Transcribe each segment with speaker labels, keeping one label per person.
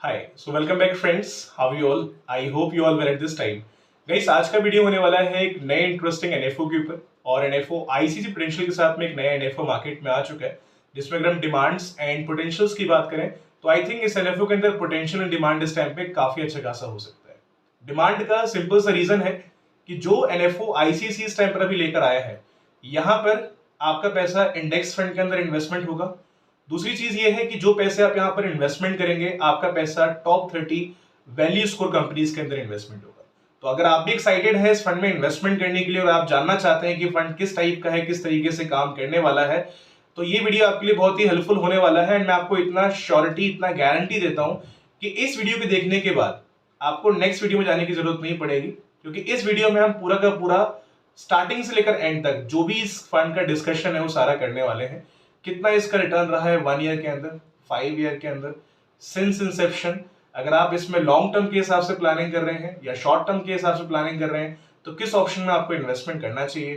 Speaker 1: Hi so welcome back friends, how you all. I hope you all well at this time. Guys, आज का video होने वाला है एक नए इंटरेस्टिंग एनएफओ के ऊपर। और एनएफओ आईसीसी पोटेंशियल के साथ में एक नया एनएफओ मार्केट में आ चुका है, जिसमें अगर हम डिमांड्स एंड पोटेंशियल्स की बात करें तो आई थिंक इस एनएफओ के अंदर पोटेंशियल एंड डिमांड इस टाइम पे काफी अच्छा खासा हो सकता है। डिमांड का सिंपल सा रीजन है कि जो एनएफओ आईसीसी इस टाइम पर अभी लेकर आया है, यहाँ पर आपका पैसा इंडेक्स फंड के अंदर इन्वेस्टमेंट होगा। दूसरी चीज ये है कि जो पैसे आप यहाँ पर इन्वेस्टमेंट करेंगे, आपका पैसा टॉप 30 वैल्यू स्कोर कंपनीज के अंदर इन्वेस्टमेंट होगा। तो अगर आप भी एक्साइटेड है इस फंड में इन्वेस्टमेंट करने के लिए और आप जानना चाहते हैं कि फंड किस टाइप का है, किस तरीके से काम करने वाला है, तो ये वीडियो आपके लिए बहुत ही हेल्पफुल होने वाला है। एंड मैं आपको इतना श्योरिटी, इतना गारंटी देता हूं कि इस वीडियो को देखने के बाद आपको नेक्स्ट वीडियो में जाने की जरूरत नहीं पड़ेगी, क्योंकि इस वीडियो में हम पूरा का पूरा स्टार्टिंग से लेकर एंड तक जो भी इस फंड का डिस्कशन है वो सारा करने वाले हैं। कितना इसका रिटर्न रहा है 1 ईयर के अंदर, 5 ईयर के अंदर, सिंस इंसेप्शन। अगर आप इसमें लॉन्ग टर्म के हिसाब से प्लानिंग कर रहे हैं या शॉर्ट टर्म के हिसाब से प्लानिंग कर रहे हैं, तो किस ऑप्शन में आपको इन्वेस्टमेंट करना चाहिए,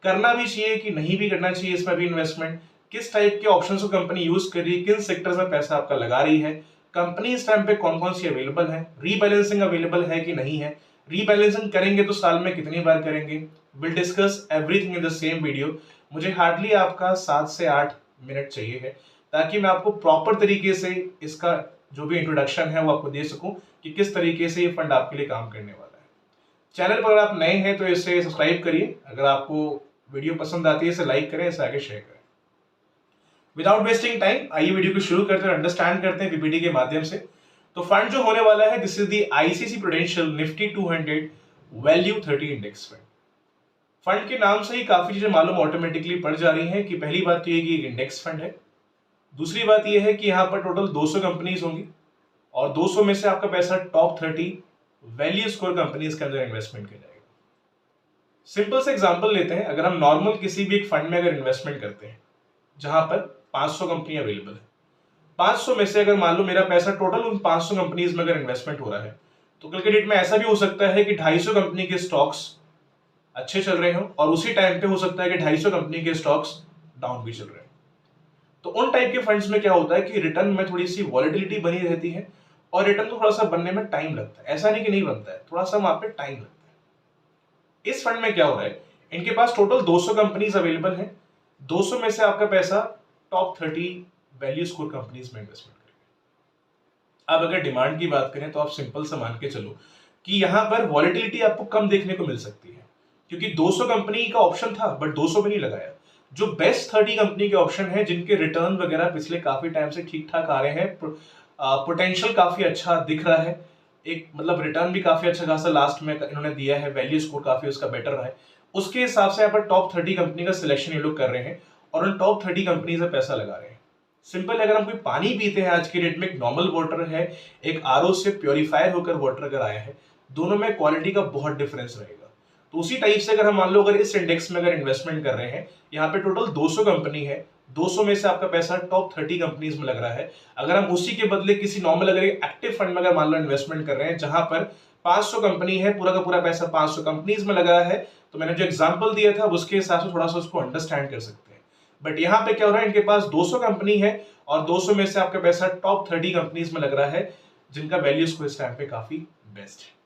Speaker 1: करना भी चाहिए कि नहीं भी करना चाहिए इसमें भी इन्वेस्टमेंट, किस टाइप के ऑप्शन को कंपनी यूज कर रही है, किन सेक्टर्स में पैसा आपका लगा रही है, कंपनी इस टाइम पे कौन कौन सी अवेलेबल है, रीबैलेंसिंग अवेलेबल है कि नहीं है, रीबैलेंसिंग करेंगे तो साल में कितनी बार करेंगे। Will discuss everything in the same video. मुझे हार्डली आपका 7 से 8 मिनट चाहिए है, ताकि मैं आपको प्रॉपर तरीके से इसका जो भी इंट्रोडक्शन है वो आपको दे सकूं कि किस तरीके से ये फंड आपके लिए काम करने वाला है। चैनल पर अगर आप नए हैं तो इसे सब्सक्राइब करिए, अगर आपको वीडियो पसंद आती है इसे लाइक करें, इसे आगे शेयर करें। विदाउट वेस्टिंग टाइम आइए वीडियो को शुरू करते हैं, अंडरस्टैंड करते हैं पीपीटी के माध्यम से। तो फंड जो होने वाला है, this is the ICC prudential Nifty 200 value 30 index fund. Fund के नाम से ही काफी चीजें मालूम ऑटोमेटिकली पड़ जा रही हैं कि पहली बात तो ये कि एक इंडेक्स फंड है। दूसरी बात ये है कि यहाँ पर टोटल 200 कंपनीज होंगी और 200 में से आपका पैसा टॉप 30 वैल्यू स्कोर कंपनीज के अंदर इन्वेस्टमेंट किया जाएगा। सिंपल से एग्जांपल लेते हैं, अगर हम नॉर्मल किसी भी एक फंड में अगर इन्वेस्टमेंट करते हैं जहां पर 500 कंपनी अवेलेबल है, 500 में से अगर मान लो मेरा पैसा टोटल उन 500 कंपनीज में अगर इन्वेस्टमेंट हो रहा है, तो कल के डेट में ऐसा भी हो सकता है कि 250 कंपनी के स्टॉक्स अच्छे चल रहे हो और उसी टाइम पे हो सकता है कि 250 कंपनी के स्टॉक्स डाउन भी चल रहे हैं। तो उन टाइप के फंड्स में क्या होता है कि रिटर्न में थोड़ी सी वॉलेटिलिटी बनी रहती है और रिटर्न को थोड़ा सा बनने में टाइम लगता है। ऐसा नहीं कि नहीं बनता है, थोड़ा सा वहां पे टाइम लगता है। इस फंड में क्या हो रहा है, इनके पास टोटल 200 कंपनीज अवेलेबल है। 200 में से आपका पैसा टॉप 30 वैल्यू स्कोर कंपनीज में इन्वेस्टमेंट करेंगे। अब अगर डिमांड की बात करें तो आप सिंपल सा मान के चलो कि यहां पर वॉलेटिलिटी आपको कम देखने को मिल सकती है, क्योंकि 200 कंपनी का ऑप्शन था बट 200 में नहीं लगाया। जो बेस्ट 30 कंपनी के ऑप्शन है, जिनके रिटर्न वगैरह पिछले काफी टाइम से ठीक ठाक आ रहे हैं, पोटेंशियल काफी अच्छा दिख रहा है, एक मतलब रिटर्न भी काफी अच्छा खासा लास्ट में इन्होंने दिया है, वैल्यू स्कोर काफी उसका बेटर रहा है, उसके हिसाब से यहाँ पर टॉप 30 कंपनी का सिलेक्शन ये लोग कर रहे हैं और उन टॉप 30 कंपनी से पैसा लगा रहे हैं। सिंपल, अगर हम कोई पानी पीते हैं आज की डेट में, एक नॉर्मल वाटर है, एक आरओ से प्योरीफायर होकर वाटर अगर आया है, दोनों में क्वालिटी का बहुत डिफरेंस रहेगा। तो उसी टाइप से अगर हम मान लो अगर इस इंडेक्स में अगर इन्वेस्टमेंट कर रहे हैं, यहाँ पे टोटल 200 कंपनी है, 200 में से आपका पैसा टॉप 30 कंपनीज में लग रहा है। अगर हम उसी के बदले किसी नॉर्मल अगर एक्टिव फंड में अगर मान लो इन्वेस्टमेंट कर रहे हैं जहां पर 500 कंपनी है, पूरा का पूरा पैसा 500 कंपनीज में लगा है, तो मैंने जो एग्जांपल दिया था उसके हिसाब से थोड़ा सा उसको अंडरस्टैंड कर सकते हैं। बट यहाँ पे क्या हो रहा है, इनके पास 200 कंपनी है और 200 में से आपका पैसा टॉप 30 कंपनीज में लग रहा है, जिनका वैल्यूज को इस टाइम पे काफी बेस्ट है।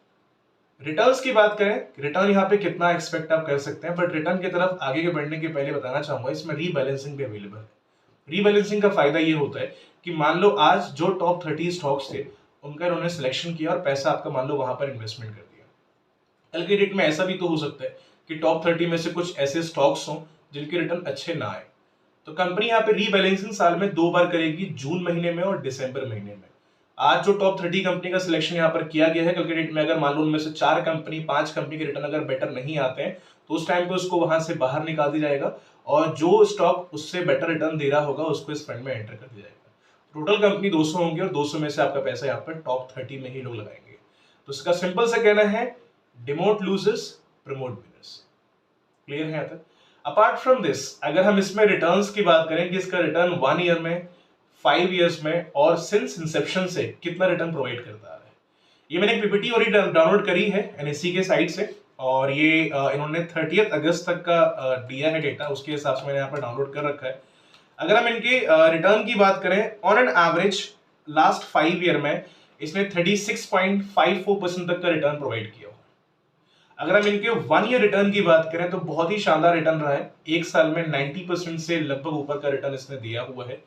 Speaker 1: रिटर्न्स की बात करें, रिटर्न यहाँ पे कितना एक्सपेक्ट आप कर सकते हैं, बट रिटर्न की तरफ आगे के बढ़ने के पहले बताना चाहूंगा इसमें रीबैलेंसिंग भी अवेलेबल है। रीबैलेंसिंग का फायदा ये होता है कि मान लो आज जो टॉप 30 स्टॉक्स थे उनका इन्होंने सिलेक्शन किया और पैसा आपका मान लो वहां पर इन्वेस्टमेंट कर दिया। कल के डेट में ऐसा भी तो हो सकता है कि टॉप 30 में से कुछ ऐसे स्टॉक्स हों जिनके रिटर्न अच्छे ना आए, तो कंपनी यहाँ पे रीबैलेंसिंग साल में 2 बार करेगी, जून महीने में और दिसंबर महीने में। आज जो टॉप 30 कंपनी का सिलेक्शन यहाँ पर किया गया है, कल के डेट में अगर मान लो उनमें से 4 कंपनी 5 कंपनी के रिटर्न अगर बेटर नहीं आते हैं, तो उस टाइम पे उसको वहां से बाहर निकाल दिया जाएगा और जो स्टॉक उससे बेटर रिटर्न दे रहा होगा उसको इस फंड में एंटर कर दिया जाएगा। टोटल कंपनी 200 होंगी और 200 में से आपका पैसा यहाँ पर टॉप 30 में ही लोग लगाएंगे। तो इसका सिंपल सा कहना है, demote losers promote winners. Clear है यहाँ तक? अपार्ट फ्रॉम दिस, अगर हम इसमें रिटर्न्स की बात करें कि इसका रिटर्न 1 ईयर में, 5 ईयर्स में और सिंस इंसेप्शन से कितना रिटर्न प्रोवाइड करता है, ये मैंने एक पीपीटी और डाउनलोड करी है एनएससी के साइट से और ये इन्होंने 30 अगस्त तक का दिया है डेटा, उसके हिसाब से मैंने यहाँ पर डाउनलोड कर रखा है। अगर हम इनके रिटर्न की बात करें, on an average last 5 year में इसने 36.54% तक का रिटर्न प्रोवाइड किया। अगर हम इनके 1 ईयर रिटर्न की बात करें तो बहुत ही शानदार रिटर्न रहा है। एक साल में 90% से लगभग ऊपर का रिटर्न इसने दिया हुआ है।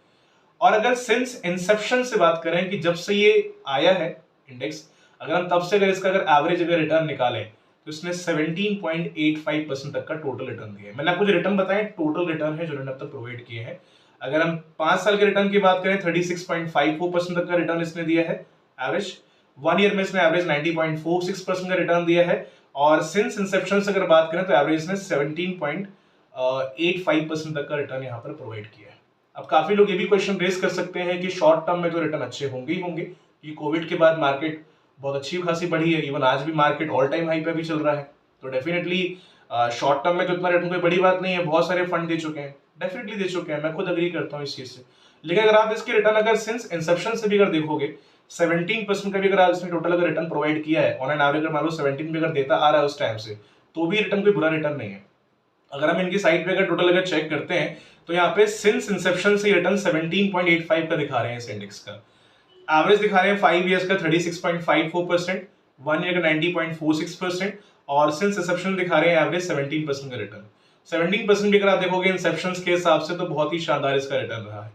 Speaker 1: और अगर सिंस इंसेप्शन से बात करें कि जब से ये आया है इंडेक्स, अगर हम तब से अगर इसका अगर एवरेज अगर रिटर्न निकालें तो इसने 17.85% तक का टोटल रिटर्न दिया है। मैंने आपको जो रिटर्न बताया टोटल रिटर्न है जो इन्होंने अब तक प्रोवाइड किए हैं। अगर हम 5 साल के रिटर्न की बात करें 36.54% तक का रिटर्न इसने दिया है एवरेज। 1 ईयर में इसने एवरेज 90.46% का रिटर्न दिया है। और सिंस इंसेप्शन से अगर बात करें तो एवरेज ने 17.85% तक का रिटर्न यहाँ पर प्रोवाइड किया है। अब काफी लोग ये भी क्वेश्चन रेज कर सकते हैं कि शॉर्ट टर्म में तो रिटर्न अच्छे होंगे ही होंगे, कि कोविड के बाद मार्केट बहुत अच्छी खासी बढ़ी है, इवन आज भी मार्केट ऑल टाइम हाई पे भी चल रहा है, तो डेफिनेटली शॉर्ट टर्म में तो इतना रिटर्न कोई बड़ी बात नहीं है, बहुत सारे फंड दे चुके हैं, डेफिनेटली दे चुके हैं, मैं खुद अग्री करता हूँ इस चीज से। लेकिन अगर आप इसके रिटर्न अगर सिंस इंसेप्शन से भी अगर देखोगे 17% का भी अगर इसने टोटल अगर रिटर्न प्रोवाइड किया है ऑन एन एवरेज, अगर मान लो 17 भी अगर देता आ रहा है उस टाइम से, तो भी रिटर्न कोई बुरा रिटर्न नहीं है। अगर हम इनकी साइट पे अगर टोटल अगर चेक करते हैं तो यहाँ पे सिंस इंसेप्शन से रिटर्न 17.85 का दिखा रहे हैं इस इंडेक्स का। एवरेज दिखा रहे हैं 5 इयर्स का 36.54%, 1 ईयर का 90.46% और सिंस इंसेप्शन दिखा रहे हैं एवरेज 17% का रिटर्न। 17% भी अगर आप देखोगे इंसेप्शन के हिसाब से तो बहुत ही शानदार इसका रिटर्न रहा है।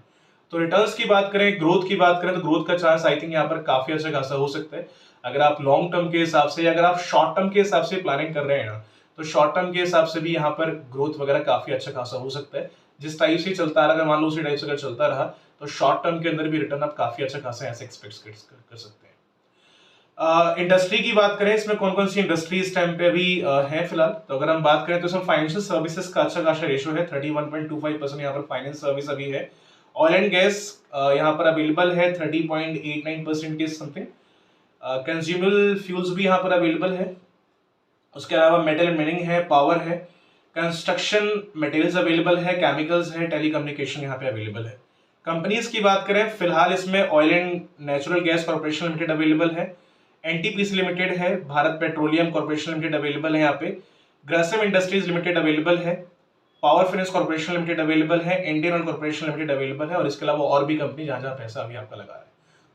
Speaker 1: तो रिटर्न्स की बात करें, ग्रोथ की बात करें तो ग्रोथ का चांस आई थिंक यहाँ पर काफी अच्छा खासा हो सकता है। अगर आप लॉन्ग टर्म के हिसाब से या अगर आप शॉर्ट टर्म के हिसाब से प्लानिंग कर रहे हैं ना, तो शॉर्ट टर्म के हिसाब से भी यहाँ पर ग्रोथ वगैरह काफी अच्छा खासा हो सकता है। जिस टाइप से चलता रहा, अगर मान लो उसी टाइप से अगर चलता रहा तो शॉर्ट टर्म के अंदर भी रिटर्न आप काफी अच्छा खासा ऐसे एक्सपेक्ट कर सकते हैं। इंडस्ट्री की बात करें, इसमें कौन कौन सी इंडस्ट्री इस टाइम पे अभी है फिलहाल, तो अगर हम बात करें तो इसमें फाइनेंशियल सर्विसेज का अच्छा खासा रेशियो है, 31.25% यहाँ पर फाइनेंस सर्विस अभी है। ऑयल एंड गैस यहाँ पर अवेलेबल है 30.89% के समथिंग। कंज्यूमर फ्यूल्स भी यहाँ पर अवेलेबल है। उसके अलावा मेटल एंड माइनिंग है, पावर है, कंस्ट्रक्शन मटेरियल्स अवेलेबल है, केमिकल्स है, टेलीकम्युनिकेशन यहाँ पे अवेलेबल है। कंपनीज की बात करें फिलहाल इसमें Oil and Natural Gas Corporation Limited available है, एनटीपीसी लिमिटेड है, Bharat Petroleum Corporation Limited available है, यहाँ पे ग्रासिम इंडस्ट्रीज लिमिटेड अवेलेबल है, Power Finance Corporation Limited available है, Indian Oil Corporation Limited available है और इसके अलावा और भी कंपनी जहां जहां पैसा अभी आपका लगा है।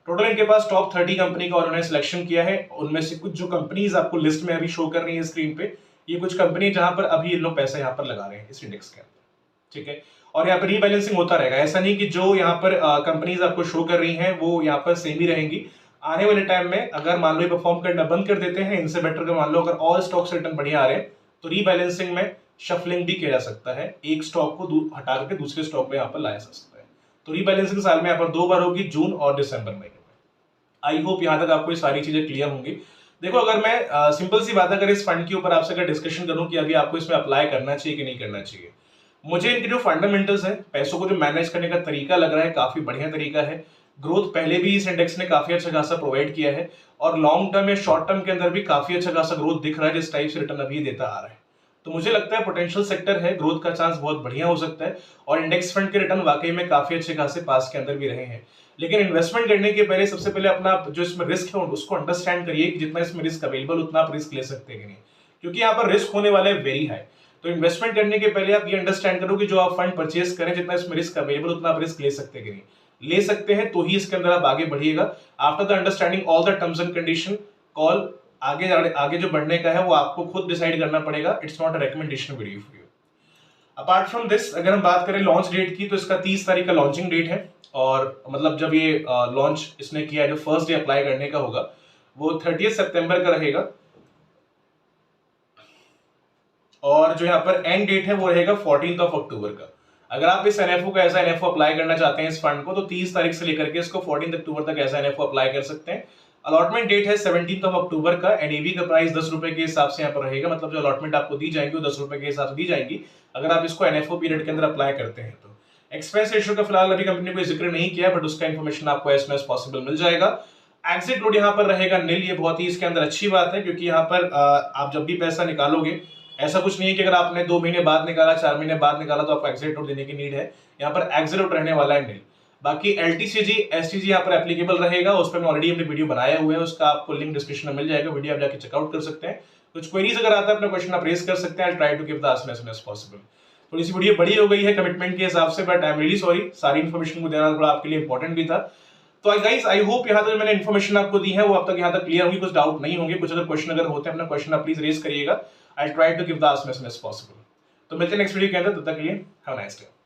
Speaker 1: टोटल इनके पास टॉप 30 कंपनी का उन्होंने सिलेक्शन किया है। उनमें से कुछ जो कंपनीज आपको लिस्ट में अभी शो कर रही है स्क्रीन पे, ये कुछ कंपनी जहां पर अभी ये लोग पैसा यहाँ पर लगा रहे हैं इस इंडेक्स के अंदर, ठीक है। और यहाँ पर रीबैलेंसिंग होता रहेगा, ऐसा नहीं कि जो यहाँ पर कंपनीज आपको शो कर रही हैं वो यहाँ पर सेम ही रहेंगी। आने वाले टाइम में अगर मान लो ये परफॉर्म करना बंद कर देते हैं, इनसे बेटर का मान लो अगर ऑल स्टॉक्स रिटर्न बढ़िया आ रहे हैं तो रीबैलेंसिंग में शफलिंग भी किया जा सकता है, एक स्टॉक को हटा करके दूसरे स्टॉक में यहाँ पर लाया जा सकता है। तो रीबैलेंसिंग साल में यहाँ पर 2 बार होगी, जून और दिसंबर महीने में। आई होप यहाँ तक आपको ये सारी चीजें क्लियर होंगी। देखो अगर मैं सिंपल सी बात अगर इस फंड के ऊपर आपसे अगर डिस्कशन करूं कि अभी आपको इसमें अप्लाई करना चाहिए कि नहीं करना चाहिए, मुझे इनके जो फंडामेंटल्स है, पैसों को जो मैनेज करने का तरीका लग रहा है काफी बढ़िया तरीका है। ग्रोथ पहले भी इस इंडेक्स ने काफी अच्छा खासा प्रोवाइड किया है और लॉन्ग टर्म या शॉर्ट टर्म के अंदर भी काफी अच्छा खासा ग्रोथ दिख रहा है जिस टाइप से रिटर्न अभी देता आ रहा है। तो मुझे लगता है पोटेंशियल सेक्टर है, ग्रोथ का चांस बहुत बढ़िया हो सकता है और इंडेक्स फंड के रिटर्न वाकई में काफी अच्छे खासे पास के अंदर भी रहे हैं। लेकिन इन्वेस्टमेंट करने के पहले सबसे पहले अपना जो इसमें रिस्क है उसको अंडरस्टैंड करिए कि जितना इसमें रिस्क अवेलेबल उतना आप रिस्क ले सकते हैं कि नहीं, क्योंकि यहाँ पर रिस्क होने वाला है वेरी हाई। तो इन्वेस्टमेंट करने के पहले आप ये अंडरस्टैंड करो कि जो आप फंड परचेज करें जितना इसमें रिस्क अवेलेबल उतना आप रिस्क ले सकते हैं कि नहीं, ले सकते हैं तो ही इसके अंदर आप आगे बढ़िएगा। After the understanding all the terms and condition, call आगे जो बढ़ने का है वो आपको खुद डिसाइड करना पड़ेगा। It's not a recommendation video for you. Apart from this अगर हम बात करें लॉन्च डेट की, तो इसका 30 तारीख का लॉन्चिंग डेट है और मतलब जब ये लॉन्च इसने किया है, जो फर्स्ट डे अप्लाई करने का होगा वो 30 सितंबर का रहेगा और जो यहाँ पर एंड डेट है वो रहेगा 14 अक्टूबर का। अगर आप इस एनएफओ का ऐसा एनएफओ अप्लाई करना चाहते हैं इस फंड को, तो 30 तारीख से लेकर के इसको 14 अक्टूबर तक ऐसा एनएफओ अप्लाई कर सकते हैं। अलॉटमेंट डेट है 17 अक्टूबर का। एनएवी का प्राइस 10 रुपए के हिसाब से यहाँ पर रहेगा, मतलब जो अलॉटमेंट आपको दी जाएगी वो 10 रुपए के हिसाब से दी जाएगी अगर आप इसको एनएफओ पीरियड के अंदर अप्लाई करते हैं। तो एक्सपेंस रेशियो का फिलहाल अभी कंपनी को जिक्र नहीं किया, बट उसका इन्फॉर्मेशन आपको एज सुन एज पॉसिबल मिल जाएगा। एग्जिट लोड यहाँ पर रहेगा नील, ये बहुत ही इसके अंदर अच्छी बात है क्योंकि यहाँ पर आप जब भी पैसा निकालोगे, ऐसा कुछ नहीं है कि अगर आपने 2 महीने बाद निकाला, 4 महीने बाद निकाला तो आपको एग्जिट लोड देने की नीड है। यहाँ पर एग्जिट लोड रहने वाला है नील। बाकी एलटीसीजी एसटीजी यहाँ पर एप्लीकेबल रहेगा, उस पर मैं ऑलरेडी हमने वीडियो बनाया हुआ है, उसका आपको लिंक डिस्क्रिप्शन में मिल जाएगा, वीडियो आप जाके चेकआउट कर सकते हैं। कुछ क्वेरीज अगर आता है अपना क्वेश्चन आप रेज कर सकते हैं। I try to give the answer as soon as possible. थोड़ी सी वीडियो बड़ी हो गई है कमिटमेंट के हिसाब से, but I am really sorry, सारी इन्फॉर्मेशन को देना थोड़ा आपके लिए इंपॉर्टेंट भी था। तो गाइस आई होप यहाँ तक मैंने इन्फॉर्मेशन आपको दी है वो अब तक यहाँ तक क्लियर होगी, कुछ डाउट नहीं होंगे। कुछ अगर क्वेश्चन अगर होते हैं अपना क्वेश्चन आप प्लीज रेज करिएगा। I try to give the as much as possible. तो मिलते हैं नेक्स्ट वीडियो के अंदर, तब तक के लिए हैव अ नाइस डे।